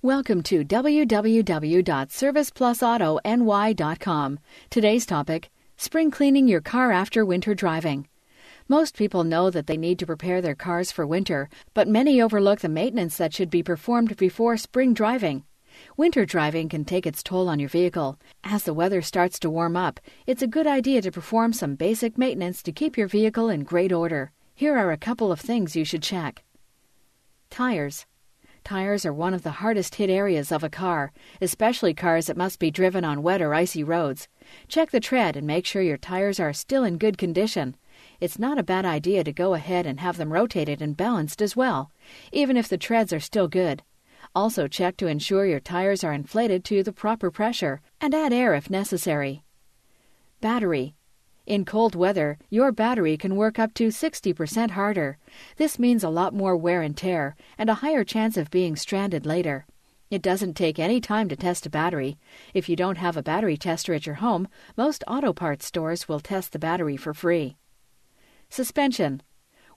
Welcome to www.serviceplusauto.ny.com. Today's topic, spring cleaning your car after winter driving. Most people know that they need to prepare their cars for winter, but many overlook the maintenance that should be performed before spring driving. Winter driving can take its toll on your vehicle. As the weather starts to warm up, it's a good idea to perform some basic maintenance to keep your vehicle in great order. Here are a couple of things you should check. Tires. Tires are one of the hardest hit areas of a car, especially cars that must be driven on wet or icy roads. Check the tread and make sure your tires are still in good condition. It's not a bad idea to go ahead and have them rotated and balanced as well, even if the treads are still good. Also check to ensure your tires are inflated to the proper pressure, and add air if necessary. Battery. In cold weather, your battery can work up to 60% harder. This means a lot more wear and tear, and a higher chance of being stranded later. It doesn't take any time to test a battery. If you don't have a battery tester at your home, most auto parts stores will test the battery for free. Suspension.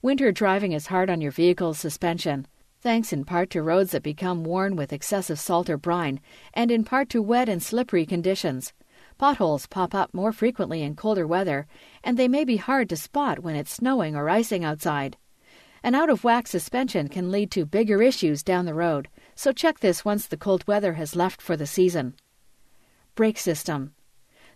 Winter driving is hard on your vehicle's suspension, thanks in part to roads that become worn with excessive salt or brine, and in part to wet and slippery conditions. Potholes pop up more frequently in colder weather, and they may be hard to spot when it's snowing or icing outside. An out-of-whack suspension can lead to bigger issues down the road, so check this once the cold weather has left for the season. Brake system.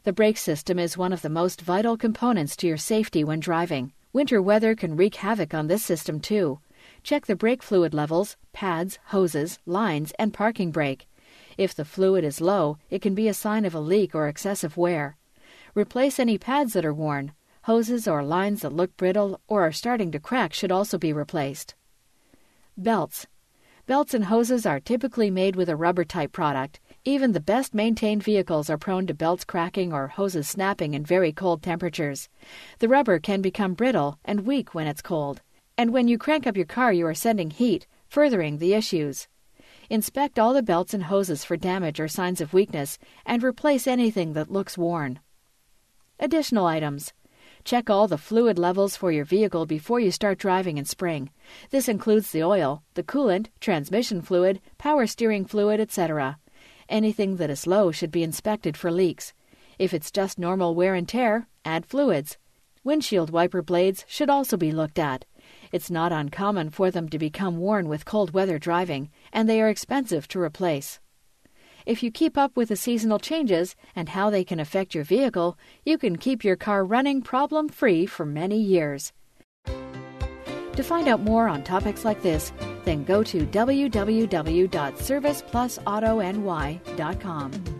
The brake system is one of the most vital components to your safety when driving. Winter weather can wreak havoc on this system too. Check the brake fluid levels, pads, hoses, lines, and parking brake. If the fluid is low, it can be a sign of a leak or excessive wear. Replace any pads that are worn. Hoses or lines that look brittle or are starting to crack should also be replaced. Belts. Belts and hoses are typically made with a rubber-type product. Even the best maintained vehicles are prone to belts cracking or hoses snapping in very cold temperatures. The rubber can become brittle and weak when it's cold. And when you crank up your car, you are sending heat, furthering the issues. Inspect all the belts and hoses for damage or signs of weakness, and replace anything that looks worn. Additional items. Check all the fluid levels for your vehicle before you start driving in spring. This includes the oil, the coolant, transmission fluid, power steering fluid, etc. Anything that is low should be inspected for leaks. If it's just normal wear and tear, add fluids. Windshield wiper blades should also be looked at. It's not uncommon for them to become worn with cold weather driving, and they are expensive to replace. If you keep up with the seasonal changes and how they can affect your vehicle, you can keep your car running problem-free for many years. To find out more on topics like this, then go to www.serviceplusauto.ny.com.